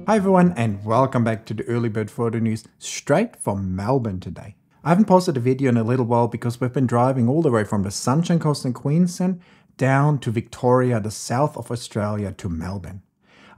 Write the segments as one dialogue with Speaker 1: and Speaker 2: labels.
Speaker 1: Hi everyone and welcome back to the early bird photo news straight from Melbourne today. I haven't posted a video in a little while because we've been driving all the way from the Sunshine Coast in Queensland down to Victoria, the south of Australia, to Melbourne.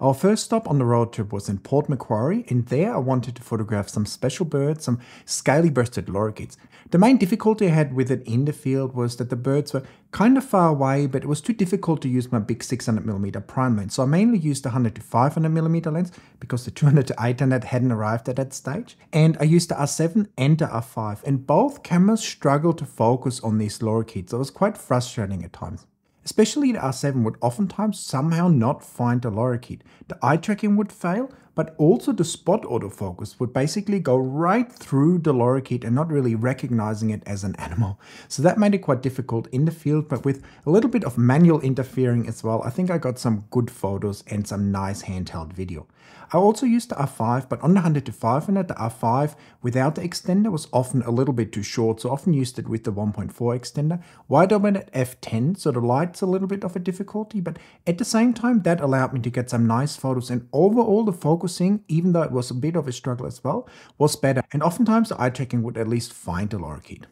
Speaker 1: Our first stop on the road trip was in Port Macquarie, and there I wanted to photograph some special birds, some scaly breasted lorikeets. The main difficulty I had with it in the field was that the birds were kind of far away, but it was too difficult to use my big 600mm prime lens. So I mainly used the 100 to 500mm lens because the 200 to 800 hadn't arrived at that stage. And I used the R7 and the R5, and both cameras struggled to focus on these lorikeets. So it was quite frustrating at times. Especially the R7 would oftentimes somehow not find the lorikeet. The eye tracking would fail, but also the spot autofocus would basically go right through the lorikeet and not really recognizing it as an animal. So that made it quite difficult in the field, but with a little bit of manual interfering as well, I think I got some good photos and some nice handheld video. I also used the R5, but on the 100 to 500, the R5 without the extender was often a little bit too short, so often used it with the 1.4 extender. Wide open at f10, so the light's a little bit of a difficulty, but at the same time, that allowed me to get some nice photos, and overall the focusing, even though it was a bit of a struggle as well, was better, and oftentimes the eye tracking would at least find the lorikeet.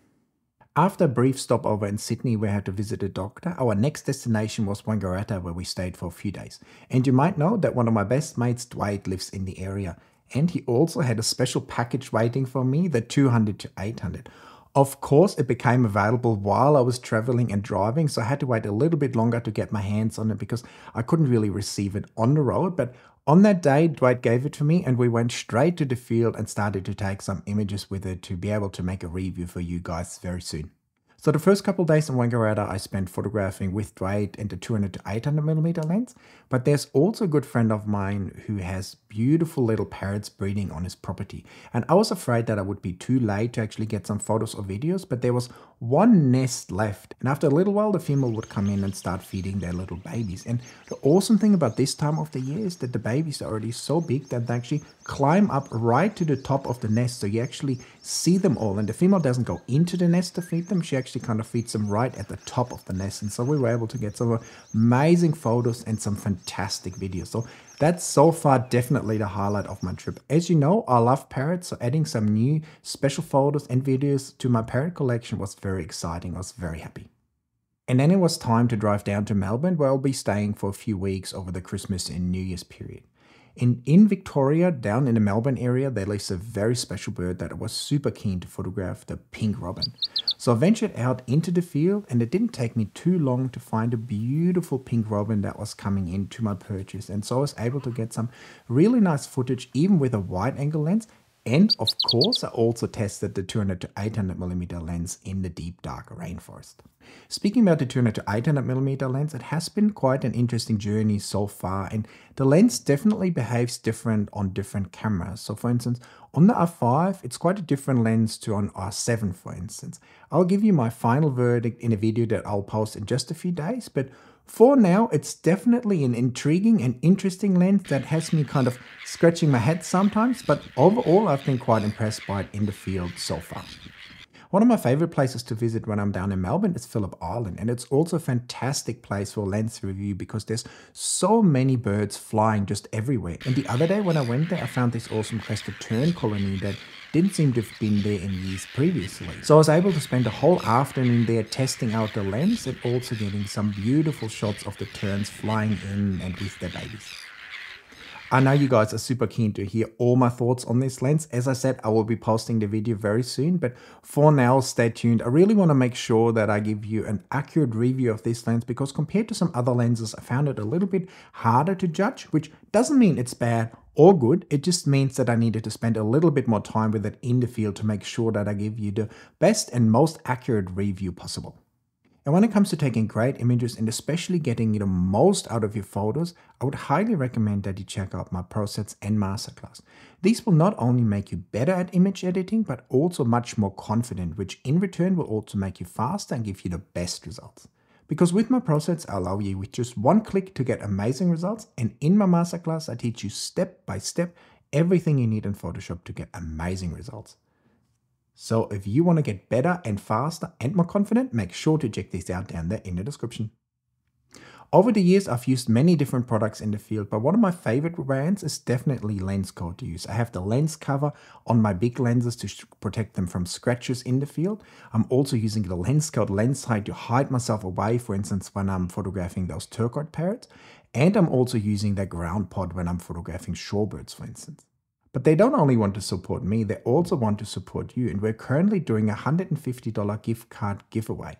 Speaker 1: After a brief stopover in Sydney where I had to visit a doctor, our next destination was Wangaratta, where we stayed for a few days. And you might know that one of my best mates, Dwight, lives in the area. And he also had a special package waiting for me, the 200 to 800. Of course, it became available while I was traveling and driving, so I had to wait a little bit longer to get my hands on it because I couldn't really receive it on the road. But on that day, Dwight gave it to me and we went straight to the field and started to take some images with it to be able to make a review for you guys very soon. So the first couple of days in Wangaratta, I spent photographing with Dwight and the 200 to 800mm lens, but there's also a good friend of mine who has beautiful little parrots breeding on his property. And I was afraid that I would be too late to actually get some photos or videos, but there was one nest left. And after a little while, the female would come in and start feeding their little babies. And the awesome thing about this time of the year is that the babies are already so big that they actually climb up right to the top of the nest. So you actually see them all. And the female doesn't go into the nest to feed them. She actually kind of feeds them right at the top of the nest. And so we were able to get some amazing photos and some fantastic videos. So that's so far definitely the highlight of my trip. As you know, I love parrots, so adding some new special photos and videos to my parrot collection was very exciting. I was very happy. And then it was time to drive down to Melbourne, where I'll be staying for a few weeks over the Christmas and New Year's period. In Victoria, down in the Melbourne area, there lives a very special bird that I was super keen to photograph, the pink robin. So I ventured out into the field, and it didn't take me too long to find a beautiful pink robin that was coming into my purchase. And so I was able to get some really nice footage, even with a wide angle lens. And of course, I also tested the 200 to 800mm lens in the deep dark rainforest. Speaking about the 200 to 800mm lens, it has been quite an interesting journey so far, and the lens definitely behaves different on different cameras. So for instance, on the R5, it's quite a different lens to on R7, for instance. I'll give you my final verdict in a video that I'll post in just a few days, but for now, it's definitely an intriguing and interesting lens that has me kind of scratching my head sometimes, but overall I've been quite impressed by it in the field so far. One of my favorite places to visit when I'm down in Melbourne is Phillip Island, and it's also a fantastic place for lens review because there's so many birds flying just everywhere. And the other day when I went there, I found this awesome crested tern colony that didn't seem to have been there in years previously. So I was able to spend a whole afternoon there testing out the lens and also getting some beautiful shots of the terns flying in and with their babies. I know you guys are super keen to hear all my thoughts on this lens. As I said, I will be posting the video very soon, but for now, stay tuned. I really want to make sure that I give you an accurate review of this lens because compared to some other lenses, I found it a little bit harder to judge, which doesn't mean it's bad or good. It just means that I needed to spend a little bit more time with it in the field to make sure that I give you the best and most accurate review possible. And when it comes to taking great images and especially getting the most out of your photos, I would highly recommend that you check out my PROSETS and MASTERCLASS. These will not only make you better at image editing, but also much more confident, which in return will also make you faster and give you the best results. Because with my PROSETS, I allow you with just one click to get amazing results, and in my MASTERCLASS, I teach you step by step everything you need in Photoshop to get amazing results. So if you want to get better and faster and more confident, make sure to check these out down there in the description. Over the years, I've used many different products in the field, but one of my favorite brands is definitely lens coat to use. I have the lens cover on my big lenses to protect them from scratches in the field. I'm also using the lens coat lens hide to hide myself away, for instance, when I'm photographing those turquoise parrots. And I'm also using the ground pod when I'm photographing shorebirds, for instance. But they don't only want to support me, they also want to support you. And we're currently doing a $150 gift card giveaway.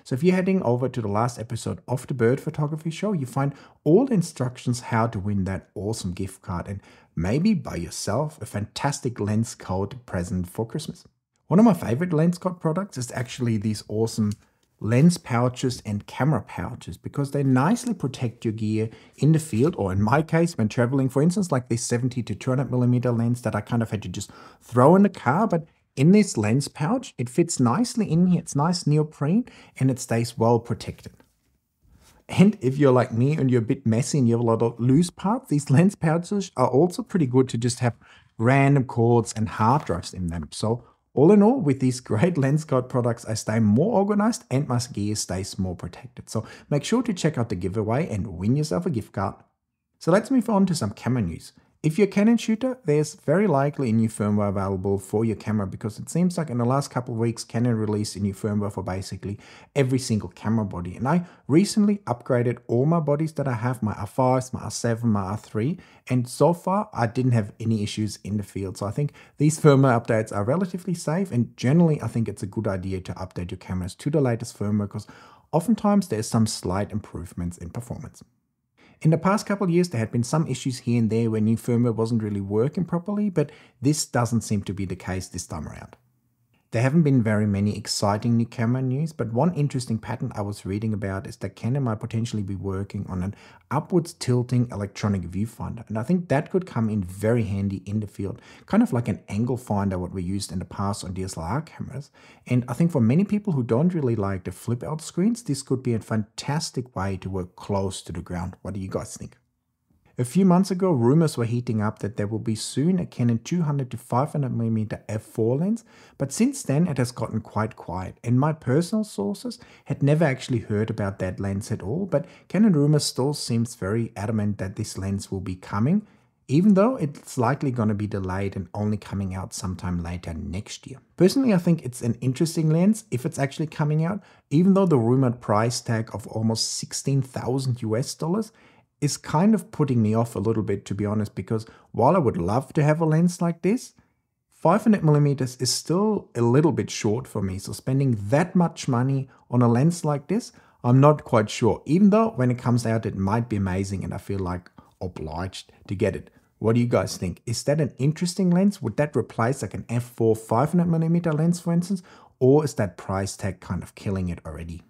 Speaker 1: So if you're heading over to the last episode of the Bird Photography Show, you find all the instructions how to win that awesome gift card and maybe buy yourself a fantastic lens coat present for Christmas. One of my favorite lens coat products is actually these awesome lens pouches and camera pouches because they nicely protect your gear in the field, or in my case when traveling, for instance, like this 70 to 200mm lens that I kind of had to just throw in the car. But in this lens pouch, it fits nicely in here. It's nice neoprene and it stays well protected. And if you're like me and you're a bit messy and you have a lot of loose parts, these lens pouches are also pretty good to just have random cords and hard drives in them. So all in all, with these great lens coat products, I stay more organized and my gear stays more protected. So make sure to check out the giveaway and win yourself a gift card. So let's move on to some camera news. If you're a Canon shooter, there's very likely a new firmware available for your camera because it seems like in the last couple of weeks, Canon released a new firmware for basically every single camera body. And I recently upgraded all my bodies that I have, my R5s, my R7, my R3, and so far I didn't have any issues in the field. So I think these firmware updates are relatively safe, and generally I think it's a good idea to update your cameras to the latest firmware because oftentimes there's some slight improvements in performance. In the past couple of years, there had been some issues here and there where new firmware wasn't really working properly, but this doesn't seem to be the case this time around. There haven't been very many exciting new camera news, but one interesting pattern I was reading about is that Canon might potentially be working on an upwards tilting electronic viewfinder. And I think that could come in very handy in the field, kind of like an angle finder, what we used in the past on DSLR cameras. And I think for many people who don't really like the flip out screens, this could be a fantastic way to work close to the ground. What do you guys think? A few months ago, rumors were heating up that there will be soon a Canon 200 to 500mm f4 lens, but since then it has gotten quite quiet, and my personal sources had never actually heard about that lens at all, but Canon rumors still seems very adamant that this lens will be coming, even though it's likely going to be delayed and only coming out sometime later next year. Personally, I think it's an interesting lens if it's actually coming out, even though the rumored price tag of almost $16,000 US is kind of putting me off a little bit, to be honest, because while I would love to have a lens like this, 500mm is still a little bit short for me. So spending that much money on a lens like this, I'm not quite sure, even though when it comes out, it might be amazing and I feel like obliged to get it. What do you guys think? Is that an interesting lens? Would that replace like an f4 500mm lens, for instance? Or is that price tag kind of killing it already?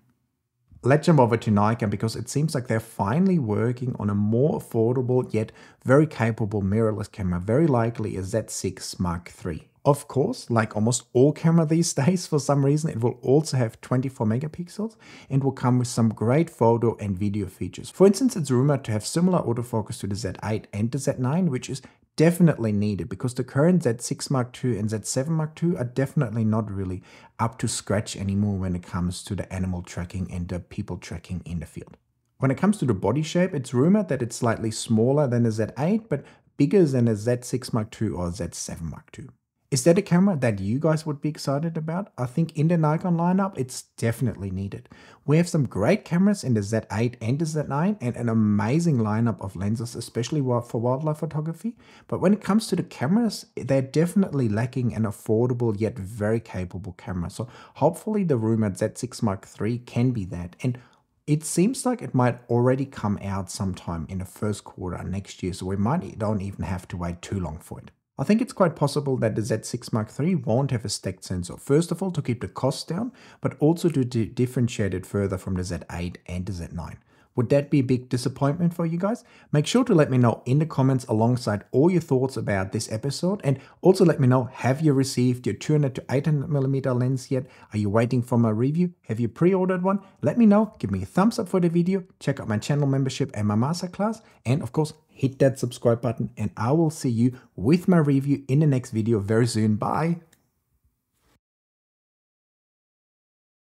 Speaker 1: Let's jump over to Nikon because it seems like they're finally working on a more affordable yet very capable mirrorless camera, very likely a Z6 Mark III. Of course, like almost all camera these days, for some reason, it will also have 24 megapixels and will come with some great photo and video features. For instance, it's rumored to have similar autofocus to the Z8 and the Z9, which is definitely needed because the current Z6 Mark II and Z7 Mark II are definitely not really up to scratch anymore when it comes to the animal tracking and the people tracking in the field. When it comes to the body shape, it's rumored that it's slightly smaller than the Z8 but bigger than a Z6 Mark II or Z7 Mark II. Is that a camera that you guys would be excited about? I think in the Nikon lineup, it's definitely needed. We have some great cameras in the Z8 and the Z9 and an amazing lineup of lenses, especially for wildlife photography. But when it comes to the cameras, they're definitely lacking an affordable yet very capable camera. So hopefully the rumored Z6 Mark III can be that. And it seems like it might already come out sometime in the first quarter next year. So we don't even have to wait too long for it. I think it's quite possible that the Z6 Mark III won't have a stacked sensor, first of all to keep the cost down, but also to differentiate it further from the Z8 and the Z9. Would that be a big disappointment for you guys? Make sure to let me know in the comments alongside all your thoughts about this episode, and also let me know, have you received your 200 to 800mm lens yet? Are you waiting for my review? Have you pre-ordered one? Let me know, give me a thumbs up for the video, check out my channel membership and my masterclass, and of course hit that subscribe button, and I will see you with my review in the next video very soon. Bye!